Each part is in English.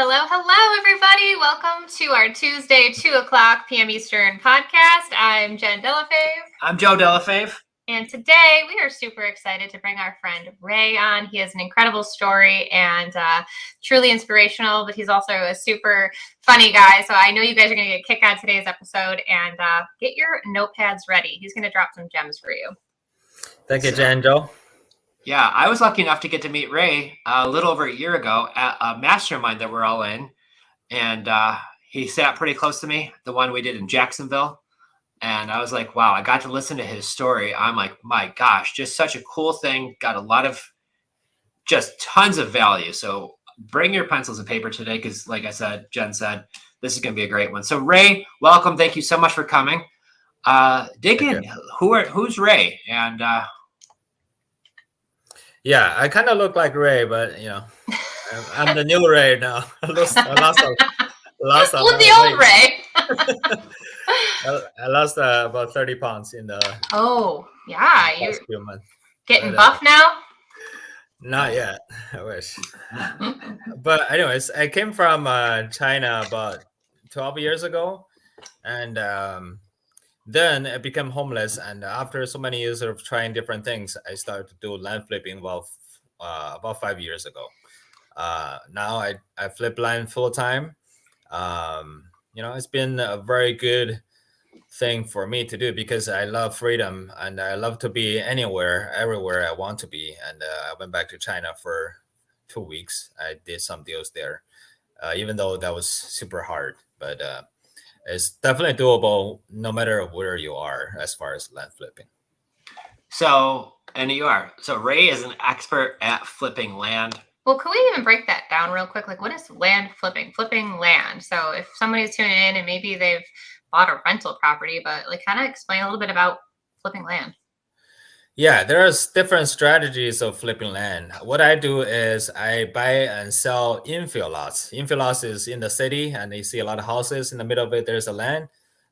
Hello, everybody. Welcome to our Tuesday, 2:00 p.m. Eastern podcast. I'm Jen Delafave. I'm Joe Delafave. And today we are super excited to bring our friend Ray on. He has an incredible story and truly inspirational, but he's also a super funny guy. So I know you guys are going to get a kick out of today's episode, and get your notepads ready. He's going to drop some gems for you. Thank you, Jen. Joe. Yeah, I was lucky enough to get to meet Ray a little over a year ago at a mastermind that we're all in. And he sat pretty close to me, the one we did in Jacksonville. And I was like, wow, I got to listen to his story. I'm like, my gosh, just such a cool thing. Got a lot of just tons of value. So bring your pencils and paper today because, like I said, Jen said, this is going to be a great one. So Ray, welcome. Thank you so much for coming. Dig in. Who's Ray? And yeah, I kind of look like Ray, but I'm the new Ray now. I lost the old Ray. I lost about 30 pounds in the you're few months. Getting buff now? Not yet. I wish. But anyways, I came from China about 12 years ago, and then I became homeless. And after so many years of trying different things, I started to do land flipping about 5 years ago. Now I flip land full time. It's been a very good thing for me to do because I love freedom and I love to be anywhere, everywhere I want to be. And I went back to China for 2 weeks. I did some deals there, even though that was super hard. But it's definitely doable no matter where you are as far as land flipping. So Ray is an expert at flipping land. Well, can we even break that down real quick? Like, what is land flipping? Flipping land. So if somebody's tuning in and maybe they've bought a rental property, but kind of explain a little bit about flipping land. Yeah, there's different strategies of flipping land. What I do is I buy and sell infill lots. Infill lots is in the city and you see a lot of houses in the middle of it. There's a land.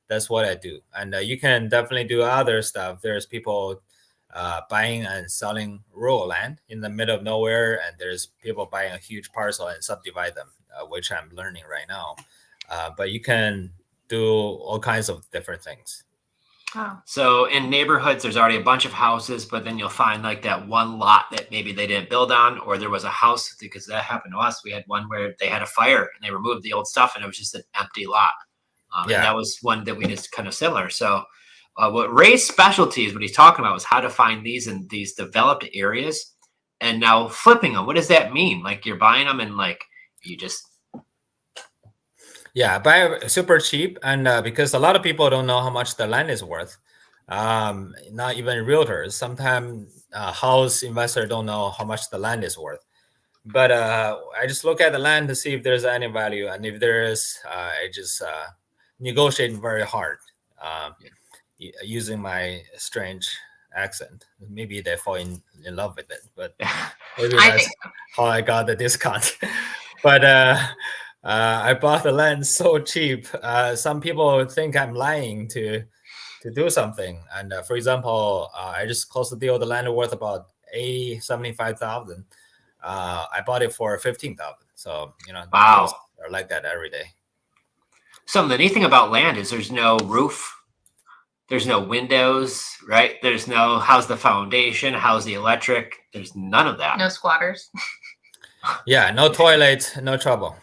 That's what I do. And you can definitely do other stuff. There's people buying and selling rural land in the middle of nowhere. And there's people buying a huge parcel and subdivide them, which I'm learning right now. But you can do all kinds of different things. Wow. So in neighborhoods, there's already a bunch of houses, but then you'll find like that one lot that maybe they didn't build on, or there was a house, because that happened to us. We had one where they had a fire and they removed the old stuff and it was just an empty lot. And that was one that we just kind of similar. So what Ray's specialty is, what he's talking about, was how to find these in these developed areas and now flipping them. What does that mean? Like you're buying them and like you just... Yeah, buy super cheap, and because a lot of people don't know how much the land is worth. Not even realtors. Sometimes house investors don't know how much the land is worth. But I just look at the land to see if there's any value, and if there is, I just negotiate very hard using my strange accent. Maybe they fall in love with it, but maybe that's how I got the discount. But I bought the land so cheap. Some people think I'm lying to do something. And for example, I just closed the deal. The land worth about $75,000. I bought it for $15,000. So wow, are like that every day. So the neat thing about land is there's no roof, there's no windows, right? There's no how's the foundation, how's the electric. There's none of that. No squatters. Yeah, no toilet, no trouble.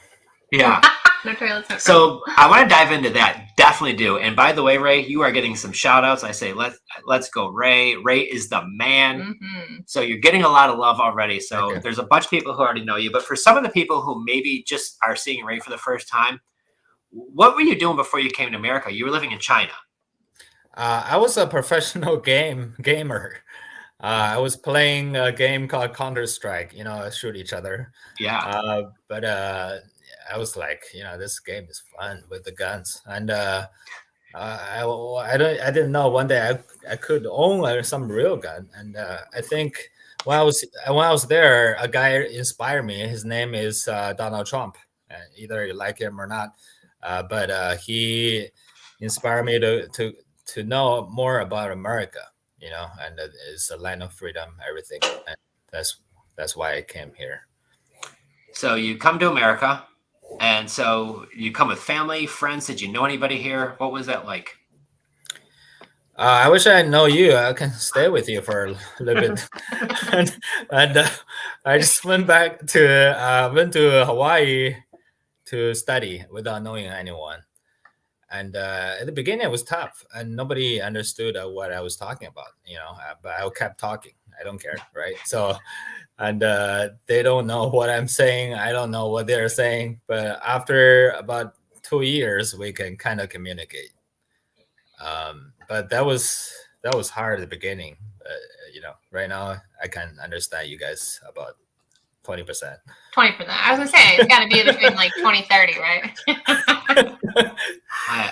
Yeah. No toilets. No so I want to dive into that. Definitely do. And by the way, Ray, you are getting some shout outs. I say, let's go, Ray. Ray is the man. Mm-hmm. So you're getting a lot of love already. So there's a bunch of people who already know you. But for some of the people who maybe just are seeing Ray for the first time, what were you doing before you came to America? You were living in China. I was a professional gamer. I was playing a game called Counter-Strike, shoot each other. Yeah. But I was like, this game is fun with the guns. And I didn't know one day I could own some real gun. And I think when I was there, a guy inspired me. His name is Donald Trump. Either you like him or not, but he inspired me to know more about America. And it's a land of freedom, everything. And that's why I came here. So you come to America, And so you come with family, friends. Did you know anybody here? What was that like? I wish I know you. I can stay with you for a little bit. And I just went to Hawaii to study without knowing anyone. And at the beginning, it was tough, and nobody understood what I was talking about, but I kept talking. I don't care, right? So, and they don't know what I'm saying. I don't know what they're saying. But after about 2 years, we can kind of communicate. But that was hard at the beginning. Right now I can understand you guys about 20%. 20%. I was gonna say it's got to be between like 20-30, right?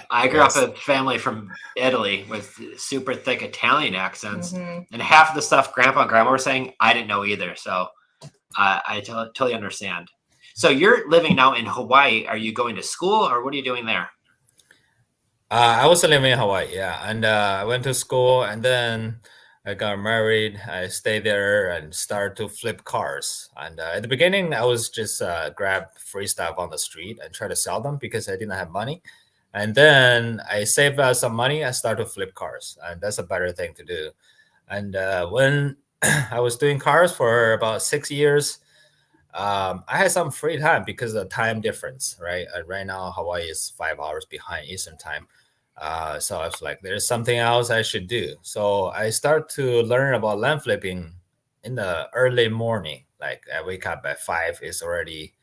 I grew Yes. up in a family from Italy with super thick Italian accents, Mhm. and half of the stuff Grandpa and Grandma were saying, I didn't know either. So I totally understand. So you're living now in Hawaii. Are you going to school, or what are you doing there? I was living in Hawaii, yeah, and I went to school, and then I got married. I stayed there and started to flip cars. And at the beginning, I was just grab free stuff on the street and try to sell them because I didn't have money. And then I saved some money. I started to flip cars, and that's a better thing to do. And when I was doing cars for about 6 years, I had some free time because of the time difference, right? Right now, Hawaii is 5 hours behind Eastern time. So I was like, there's something else I should do. So I start to learn about land flipping in the early morning. Like I wake up at 5, it's already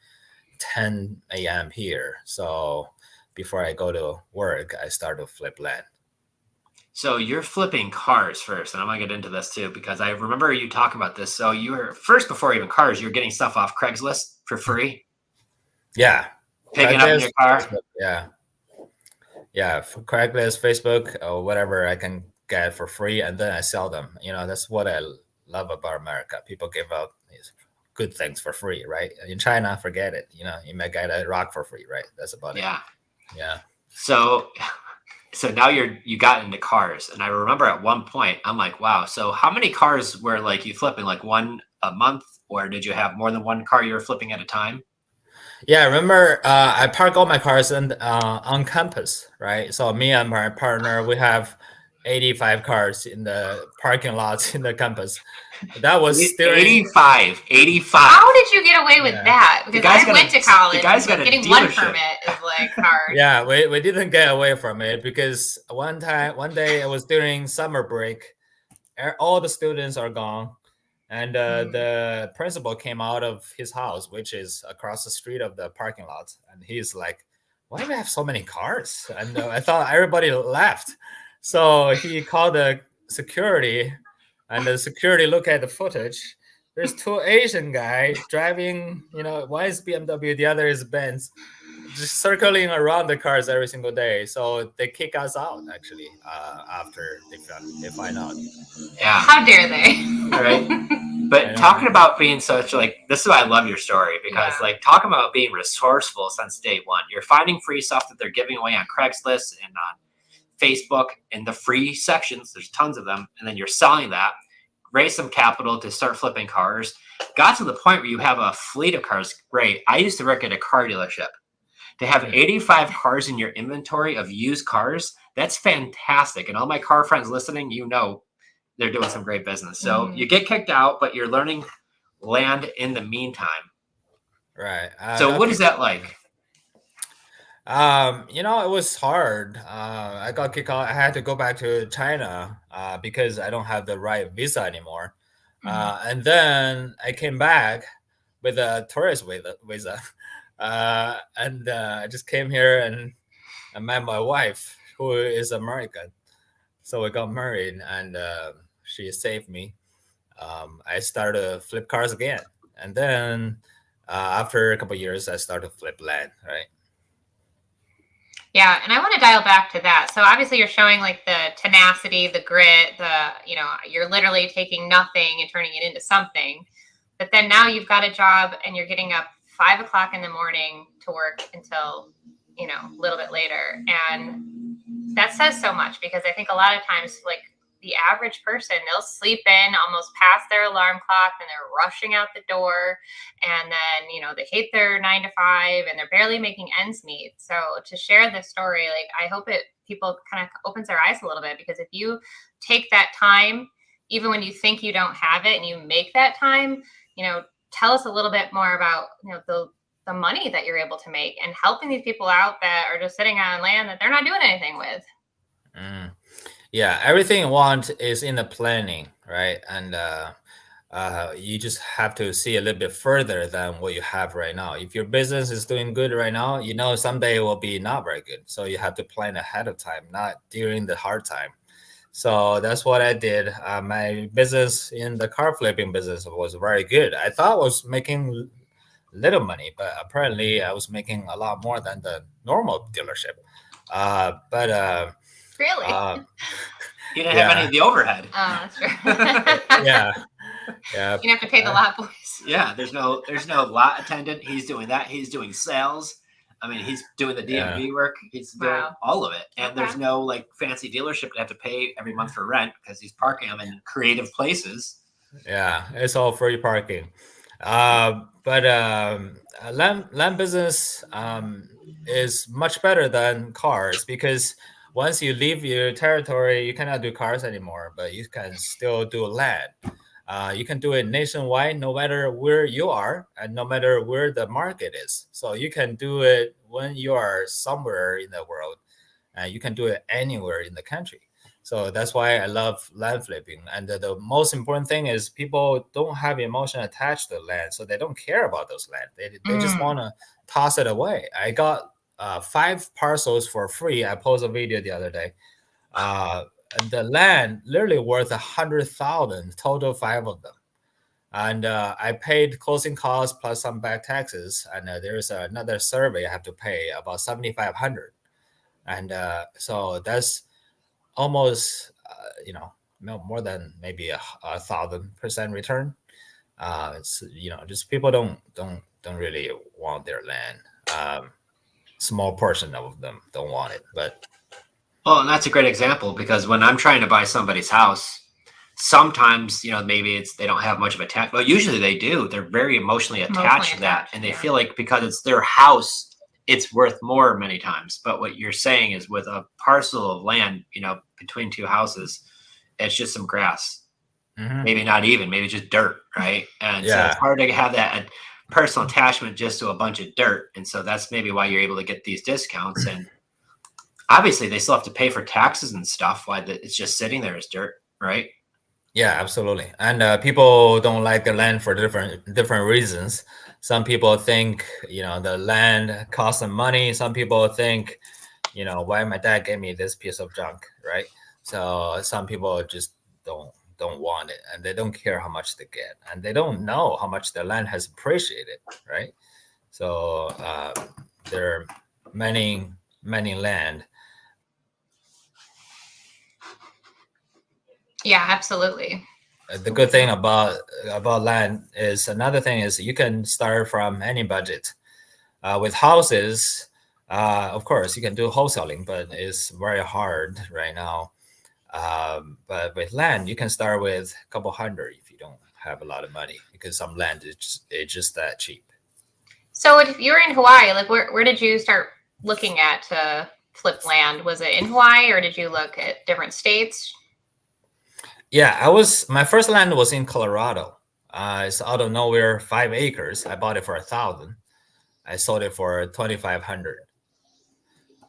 10 a.m. here. So before I go to work, I start to flip land. So you're flipping cars first, and I'm gonna get into this too because I remember you talking about this. So you were first before even cars, you were getting stuff off Craigslist for free, Yeah. picking up in your car. Facebook, yeah. Yeah. For Craigslist, Facebook, or whatever I can get for free, and then I sell them. That's what I love about America. People give out these good things for free, right? In China, forget it. You might get a rock for free, right? That's about it. Yeah. Yeah. So now you got into cars, and I remember at one point I'm like, wow. So how many cars were like you flipping, like one a month, or did you have more than one car you were flipping at a time? Yeah, I remember I park all my cars on campus, right? So me and my partner, we have 85 cars in the parking lots in the campus. That was during 85. How did you get away with Yeah. that? Because I went to college. The guy's got and a getting one dealership. permit is like hard. Yeah, we didn't get away from it because one day it was during summer break. All the students are gone. And the principal came out of his house, which is across the street of the parking lot. And he's like, why do we have so many cars? And I thought everybody left. So he called the security, and the security looked at the footage. There's two Asian guys driving, one is BMW, the other is Benz, just circling around the cars every single day. So they kick us out, actually, after they find out. Yeah. How dare they? Right. But talking about being such this is why I love your story because talking about being resourceful since day one. You're finding free stuff that they're giving away on Craigslist and on Facebook in the free sections. There's tons of them, and then you're selling that. Raise some capital to start flipping cars. Got to the point where you have a fleet of cars. Great. I used to work at a car dealership. To have 85 cars in your inventory of used cars, that's fantastic. And all my car friends listening, they're doing some great business. So you get kicked out, but you're learning land in the meantime. Right. So what is that like? It was hard. I got kicked out. I had to go back to China because I don't have the right visa anymore. And then I came back with a tourist visa. And I just came here and I met my wife, who is American. So we got married, and she saved me. I started to flip cars again. And then after a couple of years, I started to flip land, right? Yeah, and I want to dial back to that. So obviously you're showing like the tenacity, the grit, you're literally taking nothing and turning it into something. But then now you've got a job and you're getting up 5 o'clock in the morning to work until, a little bit later. And that says so much because I think a lot of times, like the average person, they'll sleep in almost past their alarm clock and they're rushing out the door. And then, you know, they hate their 9 to 5 and they're barely making ends meet. So to share this story, like, I hope people kind of opens their eyes a little bit, because if you take that time, even when you think you don't have it, and you make that time, you know, tell us a little bit more about, you know, the money that you're able to make and helping these people out that are just sitting on land that they're not doing anything with. Yeah, everything you want is in the planning, right? And you just have to see a little bit further than what you have right now. If your business is doing good right now, you know someday it will be not very good. So you have to plan ahead of time, not during the hard time. So that's what I did. My business in the car flipping business was very good. I thought I was making little money, but apparently I was making a lot more than the normal dealership. But Really? You didn't have any of the overhead. Oh, that's true. yeah. You didn't have to pay the lot boys. Yeah, there's no lot attendant. He's doing that. He's doing sales. I mean, he's doing the DMV work. He's doing all of it. And there's no like fancy dealership to have to pay every month for rent, because he's parking them in creative places. Yeah, it's all free parking. But land business is much better than cars, because once you leave your territory, you cannot do cars anymore, but you can still do land. You can do it nationwide, no matter where you are and no matter where the market is. So you can do it when you are somewhere in the world, and you can do it anywhere in the country. So that's why I love land flipping. And the most important thing is people don't have emotion attached to land, so they don't care about those land. They just want to toss it away. I got 5 parcels for free. I posted a video the other day. The land literally worth 100,000 total, 5 of them. And I paid closing costs plus some back taxes. And there's another survey I have to pay about 7,500. And so that's almost more than maybe 1,000% return. It's, just people don't really want their land. Small portion of them don't want it, but well, and that's a great example, because when I'm trying to buy somebody's house, sometimes maybe they don't have much of a tax, but usually they do. They're very emotionally attached to that, and they feel like because it's their house, it's worth more many times. But what you're saying is, with a parcel of land, between 2 houses, it's just some grass, maybe not even, maybe just dirt, right? And so it's hard to have that personal attachment just to a bunch of dirt. And so that's maybe why you're able to get these discounts. And obviously they still have to pay for taxes and stuff, why it's just sitting there as dirt, right? Yeah, absolutely. And people don't like the land for different reasons. Some people think, the land costs them money. Some people think, why my dad gave me this piece of junk, right? So some people just don't want it, and they don't care how much they get, and they don't know how much the land has appreciated, right? So there are many land. Yeah, absolutely. The good thing about land is, another thing is, you can start from any budget. With houses, of course, you can do wholesaling, but it's very hard right now. But with land, you can start with a couple hundred if you don't have a lot of money, because some land is just that cheap. So if you were in Hawaii, like where did you start looking at to flip land? Was it in Hawaii, or did you look at different states? Yeah, my first land was in Colorado. It's out of nowhere, 5 acres. I bought it for 1,000. I sold it for 2,500.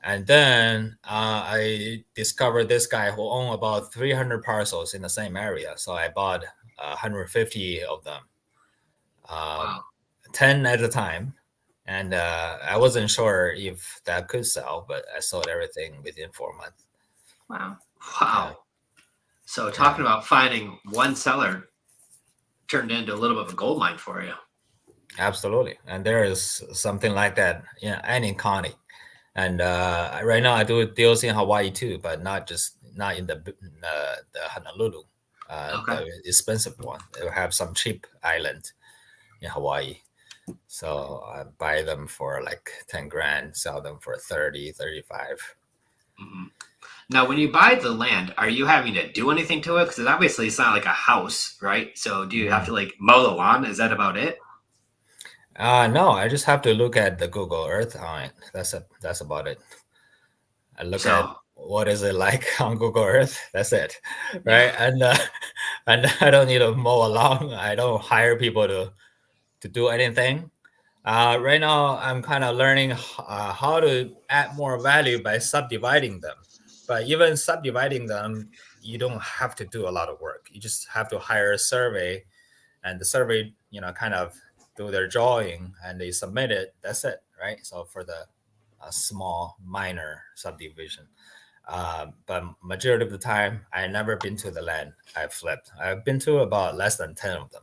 And then I discovered this guy who owned about 300 parcels in the same area. So I bought 150 of them, 10 at a time. And I wasn't sure if that could sell, but I sold everything within 4 months. Wow. Yeah. So talking about finding one seller turned into a little bit of a gold mine for you. Absolutely. And there is something like that in any county. And right now I do deals in Hawaii too, but not in the Honolulu, the expensive one. They have some cheap island in Hawaii. So I buy them for like 10 grand, sell them for 30, 35. Now, when you buy the land, are you having to do anything to it? Because obviously it's not like a house, right? So do you have to like mow the lawn? Is that about it? No, I just have to look at the Google Earth on it. That's about it. I look at So what is it like on Google Earth. That's it, yeah. right? And I don't need to mow a lawn. I don't hire people to do anything. Right now, I'm kind of learning how to add more value by subdividing them. But even subdividing them, you don't have to do a lot of work. You just have to hire a survey, and the survey, kind of do their drawing, and they submit it. That's it, right? So for the small minor subdivision. But majority of the time, I never been to the land I've flipped. I've been to about less than 10 of them.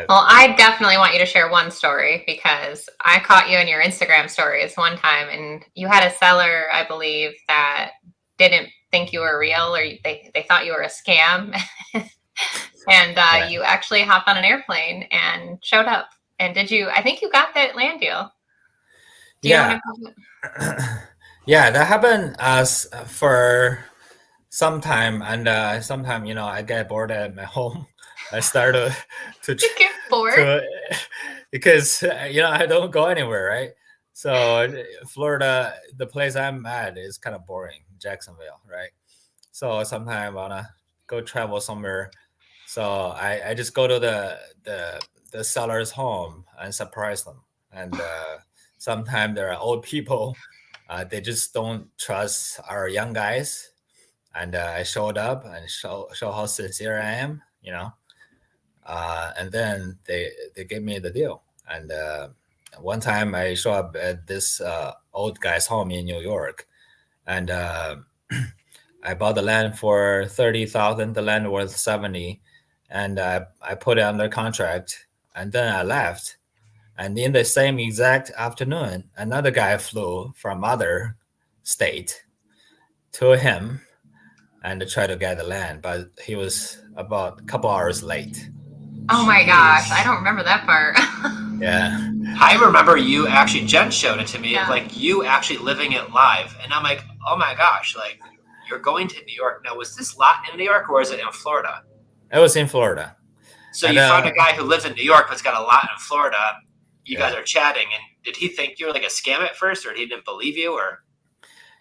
Well, I definitely want you to share one story because I caught you in your Instagram stories one time, and you had a seller, I believe, that didn't think you were real, or they thought you were a scam. And Yeah. you actually hopped on an airplane and showed up. And I think you got that land deal. Do you Yeah. want to? Yeah, that happened for some time, and sometime I get bored at my home. I start to You get bored? to because I don't go anywhere, right? So Florida, the place I'm at, is kind of boring, Jacksonville, right? So sometimes I wanna go travel somewhere. So I just go to the seller's home and surprise them. And sometimes there are old people. They just don't trust our young guys. And I showed up and show how sincere I am, and then they gave me the deal. And one time I show up at this old guy's home in New York, and I bought the land for 30,000. The land worth 70, and I put it under contract, and then I left. And in the same exact afternoon, another guy flew from other state to him and to try to get the land, but he was about a couple hours late. Oh my gosh, I don't remember that part. Yeah. I remember you actually, Jen showed it to me, Yeah. like you actually living it live. And I'm like, oh my gosh, like you're going to New York. Now, was this lot in New York or is it in Florida? It was in Florida. So And, you found a guy who lives in New York but's got a lot in Florida. You Yeah. guys are chatting, and did he think you were like a scam at first, or he didn't believe you, or?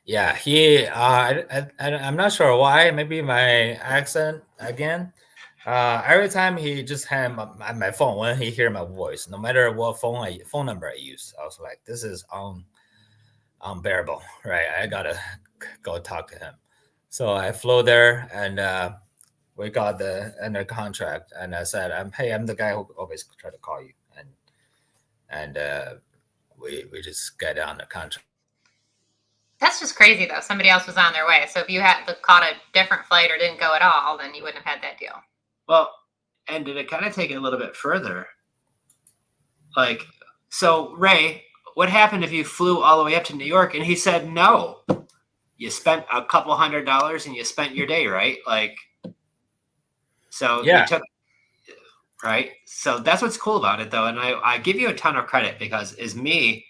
Yeah, I'm not sure why. Maybe my accent again. Every time he just had my phone, when he hear my voice, no matter what phone number I use, I was like, this is unbearable, right? I gotta go talk to him. So I flew there, and we got under contract, and I said, I'm the guy who always try to call you, and we just got on the contract. That's just crazy, though. Somebody else was on their way. So if you had caught a different flight or didn't go at all, then you wouldn't have had that deal. Well, and did it kind of take it a little bit further? Like, so Ray, what happened if you flew all the way up to New York and he said no? You spent a couple $100 and you spent your day, right? Like, so Yeah. you took, right? So that's what's cool about it, though. And I give you a ton of credit because as me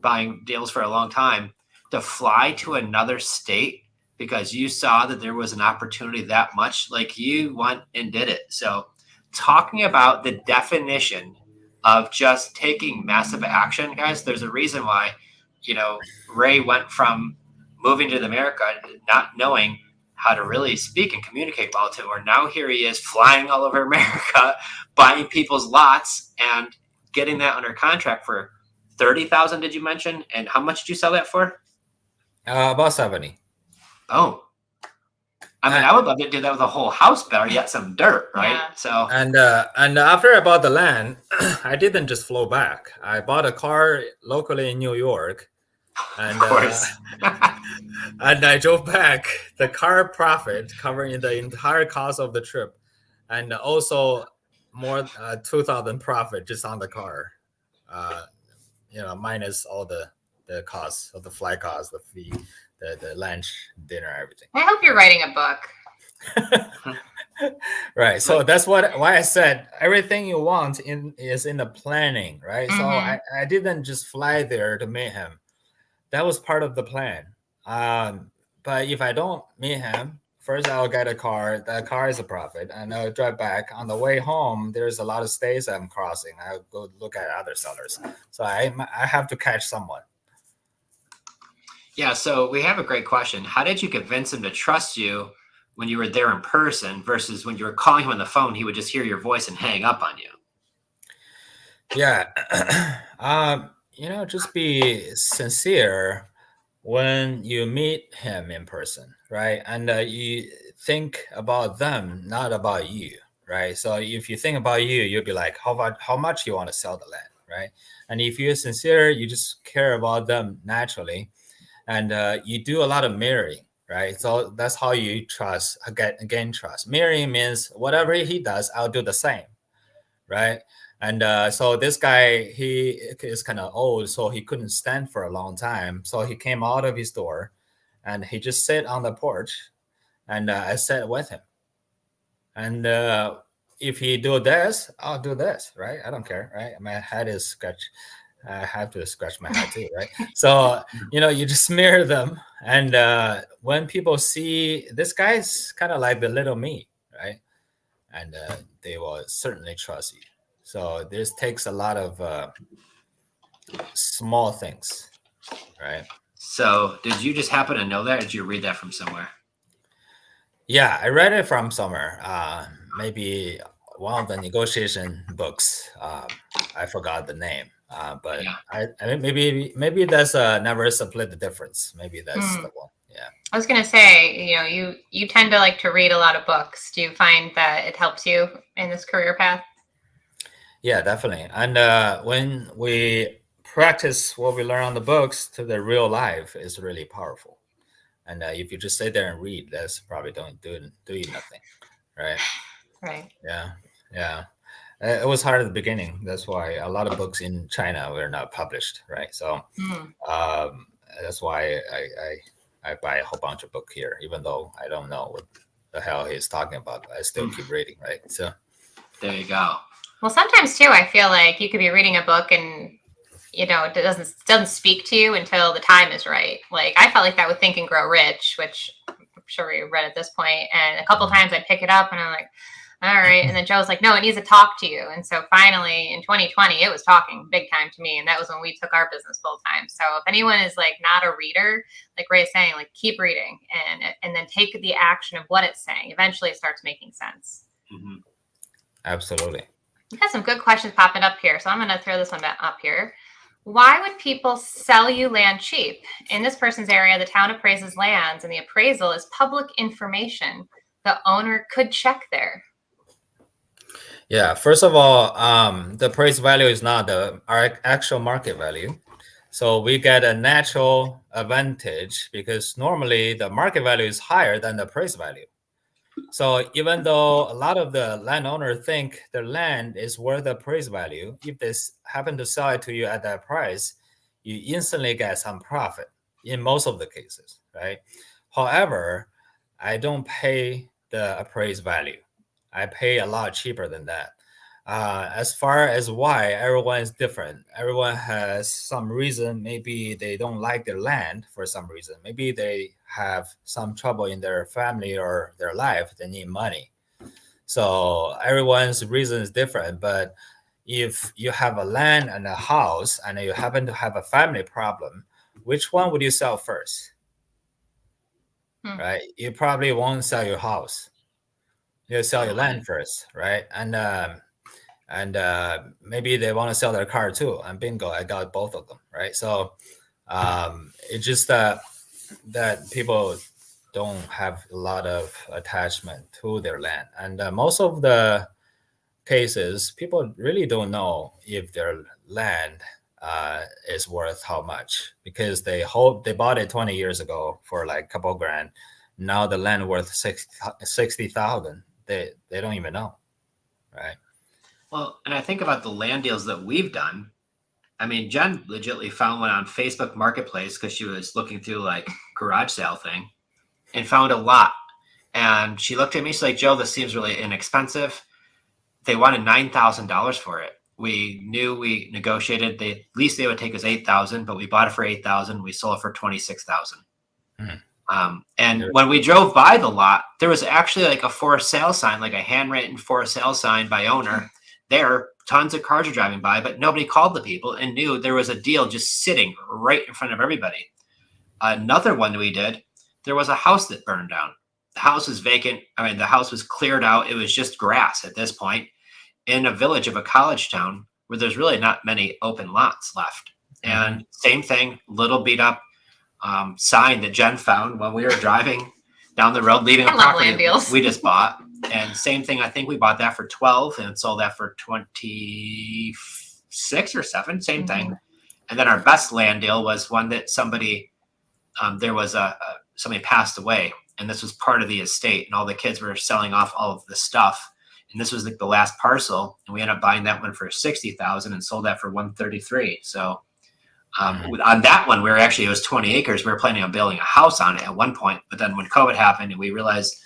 buying deals for a long time, to fly to another state because you saw that there was an opportunity that much, like you went and did it. So talking about the definition of just taking massive action, guys, there's a reason why, Ray went from moving to America, not knowing how to really speak and communicate well to, or now here he is flying all over America, buying people's lots and getting that under contract for 30,000. Did you mention? And how much did you sell that for? About 70. Oh, I mean, I would love to do that with a whole house, better yet some dirt, right? Yeah. So And after I bought the land, I didn't just flow back. I bought a car locally in New York, and of course, and I drove back. The car profit covering the entire cost of the trip, and also more 2,000 profit just on the car. Minus all the costs of the flight costs, the fee, the lunch, dinner, everything. I hope you're writing a book. Right. So that's why I said everything you want is in the planning, right? So I didn't just fly there to meet him. That was part of the plan. But if I don't meet him, first I'll get a car. That car is a profit, and I'll drive back. On the way home, there's a lot of states I'm crossing. I'll go look at other sellers. So I have to catch someone. Yeah, so we have a great question. How did you convince him to trust you when you were there in person versus when you were calling him on the phone, he would just hear your voice and hang up on you? Yeah. Just be sincere when you meet him in person, right? And you think about them, not about you, right? So if you think about you, you'll be like, how much you want to sell the land, right? And if you're sincere, you just care about them naturally, and you do a lot of mirroring, right? So that's how you trust, again trust. Mirroring means whatever he does, I'll do the same, right? And so this guy, he is kind of old, so he couldn't stand for a long time. So he came out of his door, and he just sat on the porch, and I sat with him. And if he do this, I'll do this, right? I don't care, right? My head is scratched. I have to scratch my head too, right? So you just mirror them, and when people see this guy's kind of like the little me, right? And they will certainly trust you. So this takes a lot of small things, right? So did you just happen to know that, or did you read that from somewhere? Yeah, I read it from somewhere. Maybe one of the negotiation books. I forgot the name, but Yeah. I mean, maybe that's Never Split the Difference. Maybe that's the one. Yeah. I was gonna say, you tend to like to read a lot of books. Do you find that it helps you in this career path? Yeah, definitely. And when we practice what we learn on the books to the real life, is really powerful. And if you just sit there and read, that's probably doing nothing, right? Right. Yeah. It was hard at the beginning. That's why a lot of books in China were not published, right? So that's why I buy a whole bunch of books here, even though I don't know what the hell he's talking about. I still keep reading, right? So there you go. Well, sometimes too, I feel like you could be reading a book and it doesn't speak to you until the time is right. Like I felt like that with Think and Grow Rich, which I'm sure we read at this point. And a couple times I pick it up and I'm like, all right. And then Joe's like, no, it needs to talk to you. And so finally in 2020, it was talking big time to me. And that was when we took our business full time. So if anyone is like not a reader, like Ray's saying, like keep reading and then take the action of what it's saying. Eventually it starts making sense. Mm-hmm. Absolutely. We got some good questions popping up here. So I'm going to throw this one back up here. Why would people sell you land cheap? In this person's area, the town appraises lands and the appraisal is public information. The owner could check there. Yeah, first of all, the appraised value is not our actual market value. So we get a natural advantage because normally the market value is higher than the appraised value. So even though a lot of the landowners think their land is worth the appraised value, if they happen to sell it to you at that price, you instantly get some profit in most of the cases, right? However, I don't pay the appraised value. I pay a lot cheaper than that. As far as why, everyone is different. Everyone has some reason. Maybe they don't like their land for some reason. Maybe they have some trouble in their family or their life. They need money. So everyone's reason is different. But if you have a land and a house and you happen to have a family problem, which one would you sell first? Right? You probably won't sell your house. You sell your land first, right? And maybe they want to sell their car too. And bingo, I got both of them, right? So it's just that people don't have a lot of attachment to their land. And most of the cases, people really don't know if their land is worth how much, because they bought it 20 years ago for like a couple grand. Now the land worth 60,000. They don't even know, right? Well, and I think about the land deals that we've done. I mean, Jen legitimately found one on Facebook Marketplace because she was looking through like garage sale thing and found a lot. And she looked at me, she's like, Joe, this seems really inexpensive. They wanted $9,000 for it. We knew we negotiated. At least they would take us $8,000, but we bought it for $8,000. We sold it for $26,000. And when we drove by the lot, there was actually like a for sale sign, like a handwritten for sale sign by owner there. Tons of cars are driving by, but nobody called the people and knew there was a deal just sitting right in front of everybody. Another one we did, there was a house that burned down. The house was vacant. I mean, the house was cleared out. It was just grass at this point in a village of a college town where there's really not many open lots left. And same thing, little beat up sign that Jen found when we were driving down the road, leaving a property we just bought. And same thing, I think we bought that for 12 and sold that for 26 or 7, same thing. And then our best land deal was one that somebody, there was somebody passed away, and this was part of the estate, and all the kids were selling off all of the stuff. And this was like the last parcel, and we ended up buying that one for 60,000 and sold that for 133. So on that one, it was 20 acres. We were planning on building a house on it at one point, but then when COVID happened and we realized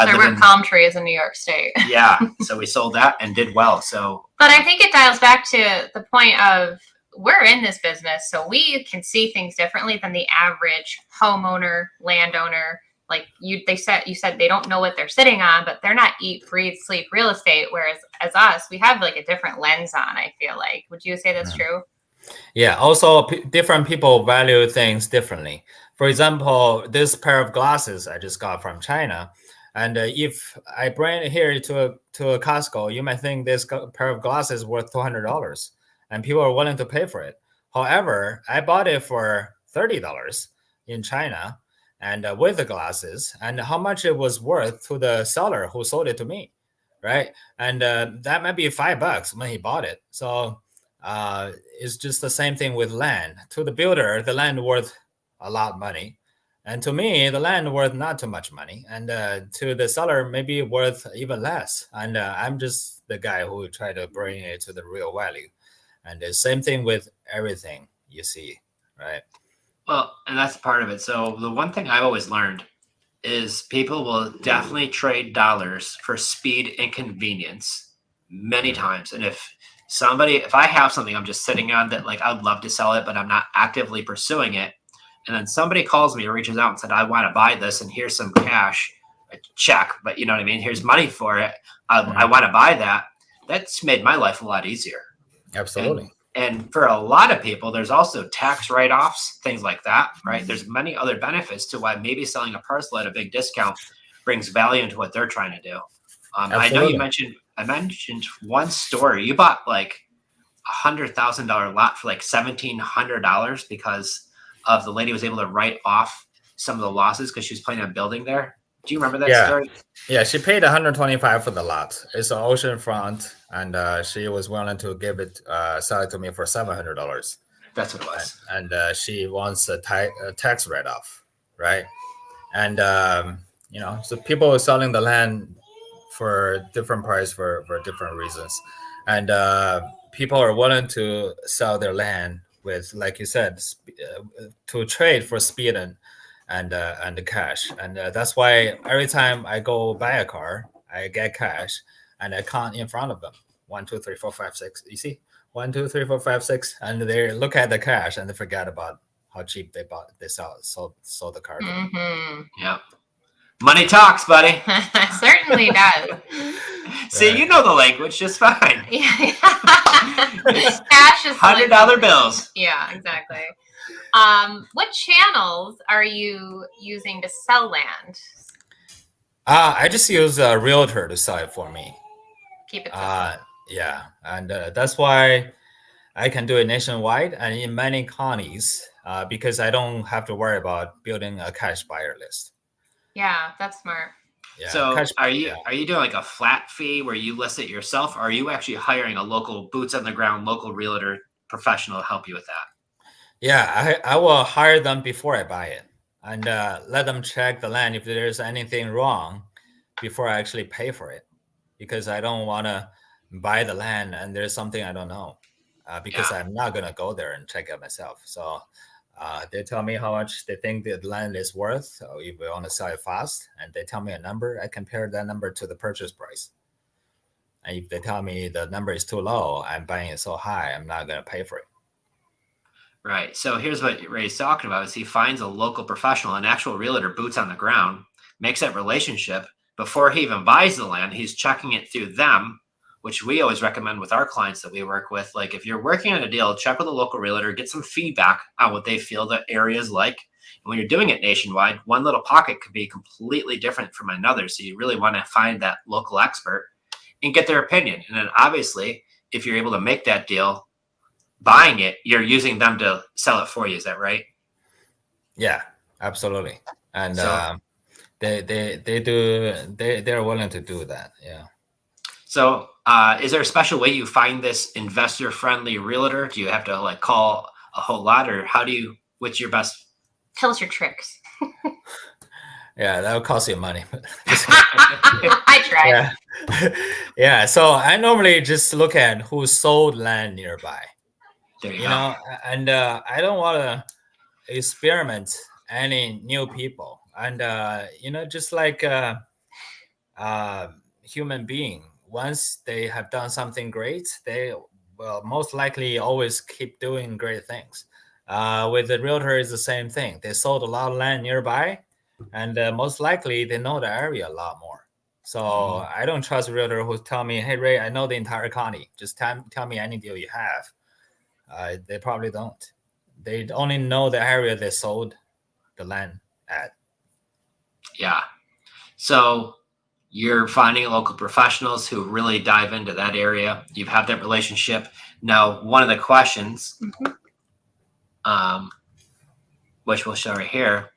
there weren't palm trees in New York State. Yeah, so we sold that and did well. So, but I think it dials back to the point of we're in this business, so we can see things differently than the average homeowner, landowner. Like you said they don't know what they're sitting on, but they're not eat, breathe, sleep real estate. Whereas as us, we have like a different lens on. I feel like. Would you say that's true? Yeah. Also, different people value things differently. For example, this pair of glasses I just got from China. And if I bring it here to a Costco, you might think this pair of glasses is worth $200, and people are willing to pay for it. However, I bought it for $30 in China, and with the glasses, and how much it was worth to the seller who sold it to me, right? And that might be $5 when he bought it. So it's just the same thing with land. To the builder, the land worth a lot of money. And to me, the land worth not too much money, and to the seller, maybe worth even less. And I'm just the guy who try to bring it to the real value. And the same thing with everything you see, right? Well, and that's part of it. So the one thing I've always learned is people will definitely trade dollars for speed and convenience many times. And if I have something I'm just sitting on that, like, I'd love to sell it, but I'm not actively pursuing it, and then somebody calls me or reaches out and said, I want to buy this, and here's some cash, a check, but you know what I mean? Here's money for it. I want to buy that. That's made my life a lot easier. Absolutely. And for a lot of people, there's also tax write-offs, things like that, right? There's many other benefits to why maybe selling a parcel at a big discount brings value into what they're trying to do. I know I mentioned one story. You bought like $100,000 lot for like $1,700 because of the lady was able to write off some of the losses because she was planning on building there. Do you remember that story? Yeah, she paid $125 for the lot. It's an ocean front, and she was willing to sell it to me for $700. That's what it was. And she wants a tax write-off, right? And so people are selling the land for different price for different reasons, and people are willing to sell their land with, like you said, to trade for speed and the cash. And that's why every time I go buy a car, I get cash and I count in front of them 1, 2, 3, 4, 5, 6. You see 1, 2, 3, 4, 5, 6, and they look at the cash and they forget about how cheap they sold the car. Yeah, money talks, buddy. Certainly does. See, you know the language just fine. Yeah. Cash is $100 bills. Yeah, exactly. What channels are you using to sell land? I just use a realtor to sell it for me. Keep it simple. Yeah, and that's why I can do it nationwide and in many counties because I don't have to worry about building a cash buyer list. Yeah, that's smart. Yeah, so are you doing like a flat fee where you list it yourself, or are you actually hiring a local boots on the ground local realtor professional to help you with that? Yeah, I will hire them before I buy it and let them check the land if there's anything wrong before I actually pay for it, because I don't want to buy the land and there's something I don't know because I'm not going to go there and check it myself. So they tell me how much they think the land is worth. So if we want to sell it fast and they tell me a number, I compare that number to the purchase price. And if they tell me the number is too low, I'm buying it so high, I'm not going to pay for it. Right. So here's what Ray's talking about: is he finds a local professional, an actual realtor, boots on the ground, makes that relationship before he even buys the land. He's checking it through them, which we always recommend with our clients that we work with. Like if you're working on a deal, check with a local realtor, get some feedback on what they feel the area is like. And when you're doing it nationwide, one little pocket could be completely different from another. So you really want to find that local expert and get their opinion. And then obviously, if you're able to make that deal, buying it, you're using them to sell it for you. Is that right? Yeah, absolutely. And So- they're willing to do that. Yeah. So is there a special way you find this investor friendly realtor? Do you have to like call a whole lot, or what's your best? Tell us your tricks. Yeah, that would cost you money. I tried. Yeah. Yeah. So I normally just look at who sold land nearby, There you you go. know, and I don't want to experiment any new people. And, just like human being, once they have done something great, they will most likely always keep doing great things. With the realtor, is the same thing. They sold a lot of land nearby, and most likely they know the area a lot more. So I don't trust a realtor who tell me, "Hey Ray, I know the entire county. Just tell me any deal you have." They probably don't. They only know the area they sold the land at. Yeah. So you're finding local professionals who really dive into that area. You have that relationship. Now, one of the questions, which we'll show right here,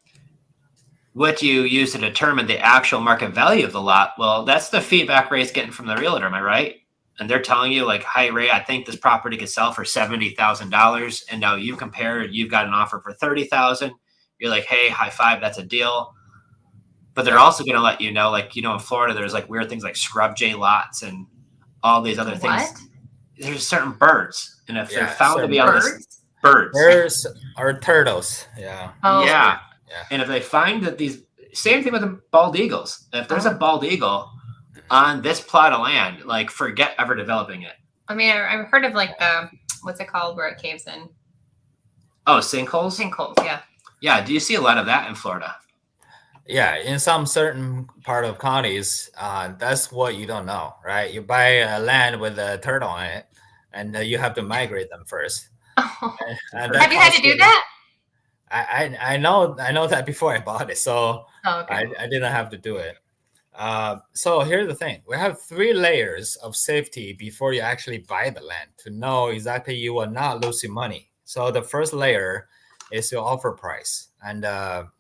what do you use to determine the actual market value of the lot? Well, that's the feedback Ray's getting from the realtor. Am I right? And they're telling you like, "Hi Ray, I think this property could sell for $70,000." And now you compare, you've got an offer for $30,000. You're like, "Hey, high five, that's a deal." But they're also going to let you know, like, in Florida, there's like weird things like scrub J lots and all these other things. What? There's certain birds, and if they're found to be on this Birds? Birds or turtles. Yeah. Oh, yeah. Yeah. And if they find that same thing with the bald eagles. If there's a bald eagle on this plot of land, like forget ever developing it. I mean, I've heard of like what's it called where it caves in? Oh, sinkholes? Sinkholes, yeah. Yeah. Do you see a lot of that in Florida? Yeah, in some certain part of counties, that's what you don't know, right? You buy a land with a turtle on it, and you have to migrate them first. And Have you had to do that? I know that before I bought it, so okay. I didn't have to do it. So here's the thing: we have 3 layers of safety before you actually buy the land to know exactly you will not lose your money. So the first layer is your offer price, and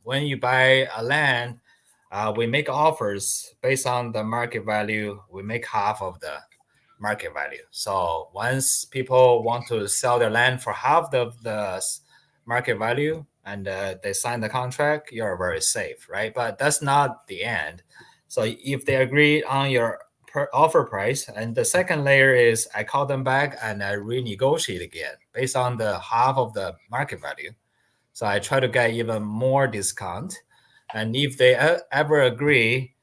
when you buy a land, we make offers based on the market value. We make half of the market value. So once people want to sell their land for half the market value and they sign the contract, you're very safe, right? But that's not the end. So if they agree on your offer price, and the second layer is I call them back and I renegotiate again based on the half of the market value. So I try to get even more discount. And if they ever agree,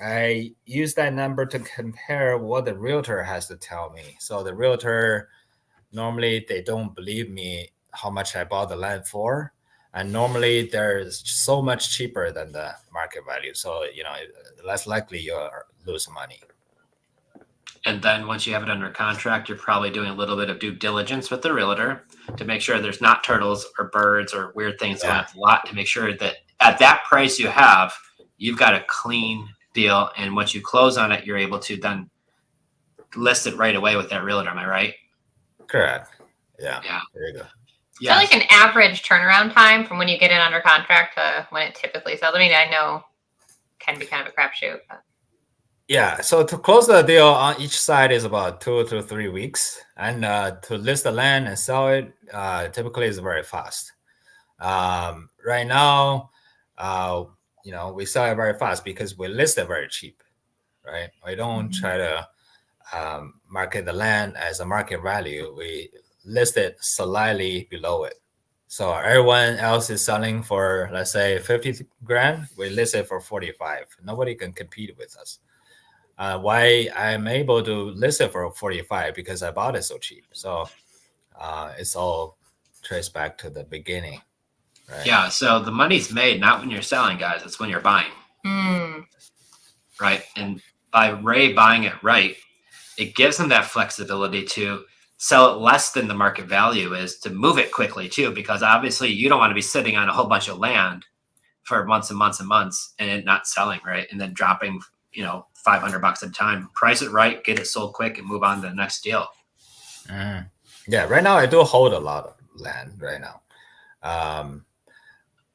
I use that number to compare what the realtor has to tell me. So the realtor, normally they don't believe me how much I bought the land for. And normally they're so much cheaper than the market value. So, less likely you'll lose money. And then once you have it under contract, you're probably doing a little bit of due diligence with the realtor to make sure there's not turtles or birds or weird things going at the lot, to make sure that at that price you have, you've got a clean deal. And once you close on it, you're able to then list it right away with that realtor. Am I right? Correct. Yeah. Yeah. There you go. Yeah. Is there like an average turnaround time from when you get it under contract to when it typically sells? I mean, I know it can be kind of a crapshoot. But... Yeah, so to close the deal on each side is about 2 to 3 weeks, and to list the land and sell it typically is very fast. Right now, we sell it very fast because we list it very cheap, right? We don't try to market the land as a market value. We list it slightly below it. So everyone else is selling for, let's say, 50 grand. We list it for 45. Nobody can compete with us. Why I'm able to list it for 45? Because I bought it so cheap. So it's all trace back to the beginning, right? Yeah. So the money's made not when you're selling, guys. It's when you're buying. Right. And by Ray buying it right, it gives them that flexibility to sell it less than the market value is, to move it quickly too, because obviously you don't want to be sitting on a whole bunch of land for months and months and months and it not selling, right? And then dropping, $500 at a time. Price it right, get it sold quick, and move on to the next deal. Yeah, right now I do hold a lot of land right now,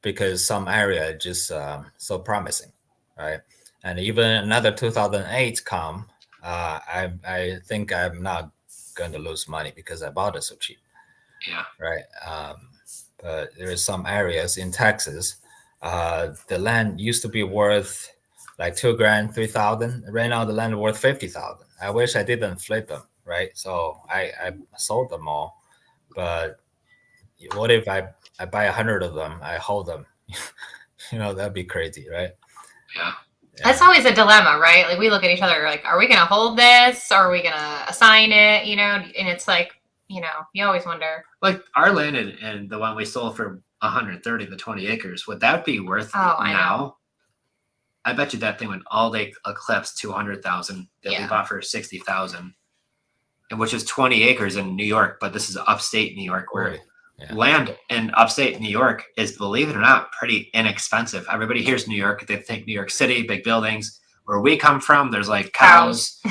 because some area just so promising, right? And even another 2008 come, I think I'm not going to lose money because I bought it so cheap. Yeah. Right. But there's some areas in Texas, the land used to be worth like $2,000, $3,000. Right now, the land worth $50,000. I wish I didn't flip them. Right. So I sold them all. But what if I buy 100 of them? I hold them. That'd be crazy, right? Yeah. That's always a dilemma, right? Like we look at each other like, are we going to hold this? Or are we going to assign it? And it's like, you always wonder. Like our land and the one we sold for 130, the 20 acres, would that be worth now? I know. I bet you that thing would all day eclipse 200,000 that we bought for 60,000, and which is 20 acres in New York. But this is upstate New York, where land in upstate New York is, believe it or not, pretty inexpensive. Everybody hears New York, they think New York City, big buildings. Where we come from, there's like cows.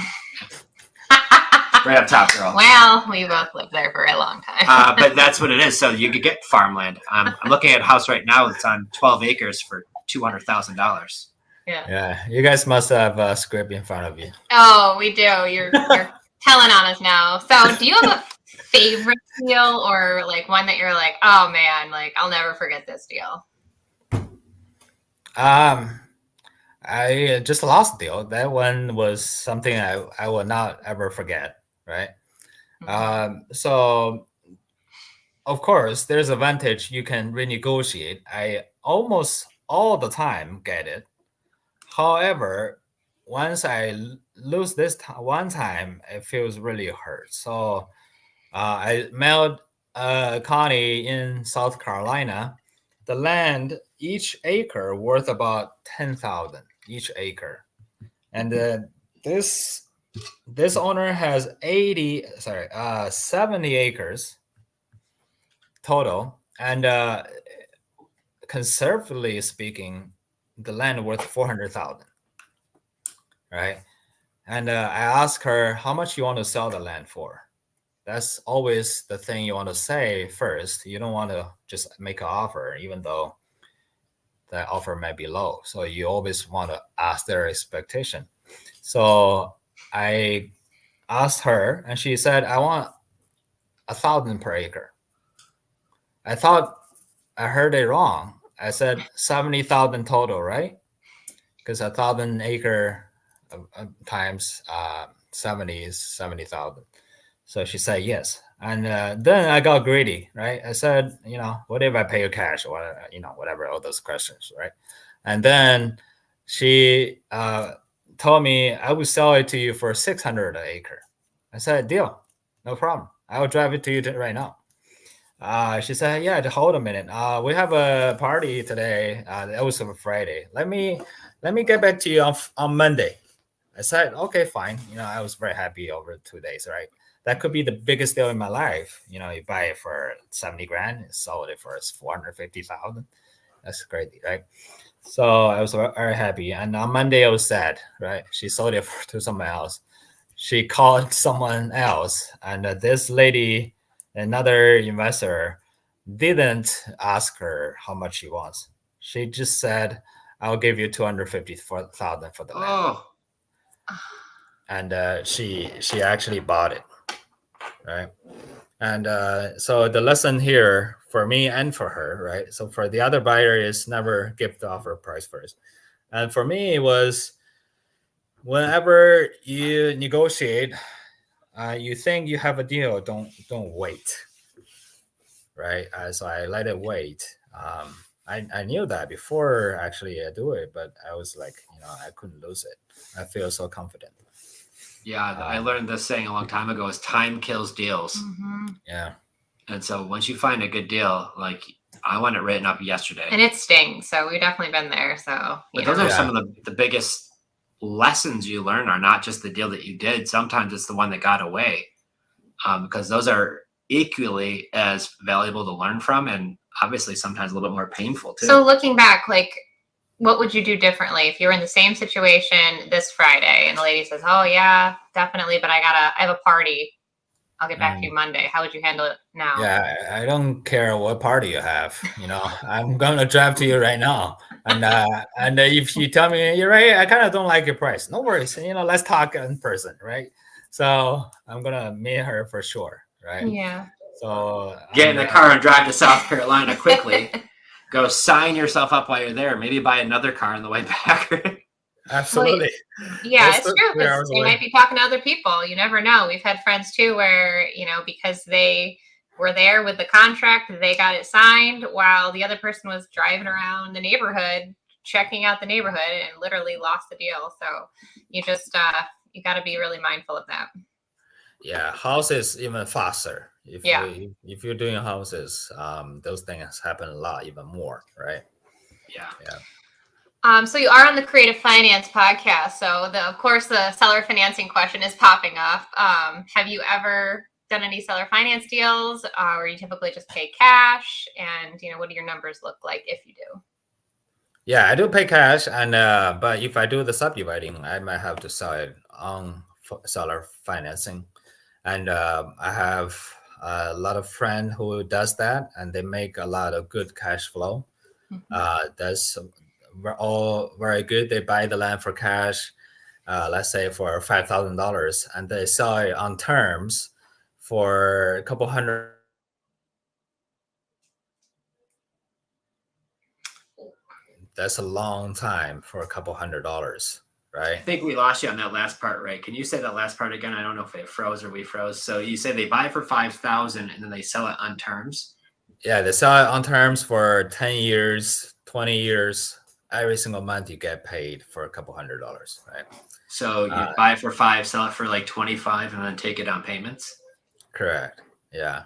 Right up top, girl. Well, we both lived there for a long time. But that's what it is. So you could get farmland. I'm looking at a house right now that's on 12 acres for $200,000. Yeah. You guys must have a script in front of you. Oh, we do. You're telling on us now. So do you have a favorite deal, or like one that you're like, oh man, like I'll never forget this deal? I just lost the deal. That one was something I will not ever forget, right? So of course there's advantage, you can renegotiate. I almost all the time get it. However, once I lose this one time, it feels really hurt. So I mailed Connie in South Carolina. The land, each acre worth about 10,000 each acre, and this owner has 70 acres total, and conservatively speaking, the land worth 400,000, right? And I asked her, how much you want to sell the land for? That's always the thing you want to say first. You don't want to just make an offer, even though that offer might be low. So you always want to ask their expectation. So I asked her, and she said, I want 1,000 per acre. I thought I heard it wrong. I said 70,000 total, right? Because 1,000 acre times 70 is 70,000. So she said yes. And then I got greedy, right? I said, what if I pay you cash, or whatever, all those questions, right? And then she told me I would sell it to you for 600 an acre. I said, deal, no problem. I will drive it to you right now. She said, yeah, hold a minute. We have a party today. That was on Friday. Let me get back to you on Monday. I said, okay, fine. I was very happy over 2 days, right? That could be the biggest deal in my life. You buy it for 70 grand, sold it for 450,000. That's crazy, right? So I was very happy. And on Monday I was sad, right? She sold it to someone else. She called someone else, and this lady, another investor, didn't ask her how much she wants. She just said, I'll give you 250,000 for the land. Oh. And she actually bought it, right? And so the lesson here for me and for her, right? So for the other buyer is never give the offer price first. And for me, it was whenever you negotiate, you think you have a deal, don't wait, right? So I let it wait. I knew that before actually I do it, but I was like, I couldn't lose it. I feel so confident. Yeah, I learned this saying a long time ago: is time kills deals. Mm-hmm. Yeah. And so once you find a good deal, like I want it written up yesterday. And it stings. So we've definitely been there. So, but those are some of the biggest lessons you learn are not just the deal that you did. Sometimes it's the one that got away, because those are equally as valuable to learn from, and obviously sometimes a little bit more painful too. So looking back, like, what would you do differently if you were in the same situation this Friday and the lady says, "Oh yeah, definitely, but I have a party. I'll get back to you Monday." How would you handle it now? Yeah, I don't care what party you have. I'm gonna drive to you right now, and if you tell me you're right, I kind of don't like your price. No worries. Let's talk in person, right? So I'm gonna meet her for sure, right? Yeah. So get in the car and drive to South Carolina quickly. Go sign yourself up while you're there. Maybe buy another car on the way back. Absolutely. Yeah, it's true, because they might be talking to other people. You never know. We've had friends too where, because they were there with the contract, they got it signed while the other person was driving around the neighborhood, checking out the neighborhood, and literally lost the deal. So you just, you got to be really mindful of that. Yeah, houses even faster. If you're doing houses, those things happen a lot, even more, right? Yeah. So you are on the Creative Finance podcast. So of course, the seller financing question is popping up. Have you ever done any seller finance deals, or you typically just pay cash? And what do your numbers look like if you do? Yeah, I do pay cash, and but if I do the subdividing, I might have to sell it on seller financing. And I have a lot of friends who does that, and they make a lot of good cash flow. That's all very good. They buy the land for cash, let's say for $5,000, and they sell it on terms for a couple hundred. That's a long time for a couple $100s, right? I think we lost you on that last part, right? Can you say that last part again? I don't know if it froze or we froze. So you say they buy for 5,000 and then they sell it on terms. Yeah, they sell it on terms for 10 years, 20 years. Every single month you get paid for a couple $100, right? So you buy for 5, sell it for like 25, and then take it on payments. Correct. Yeah.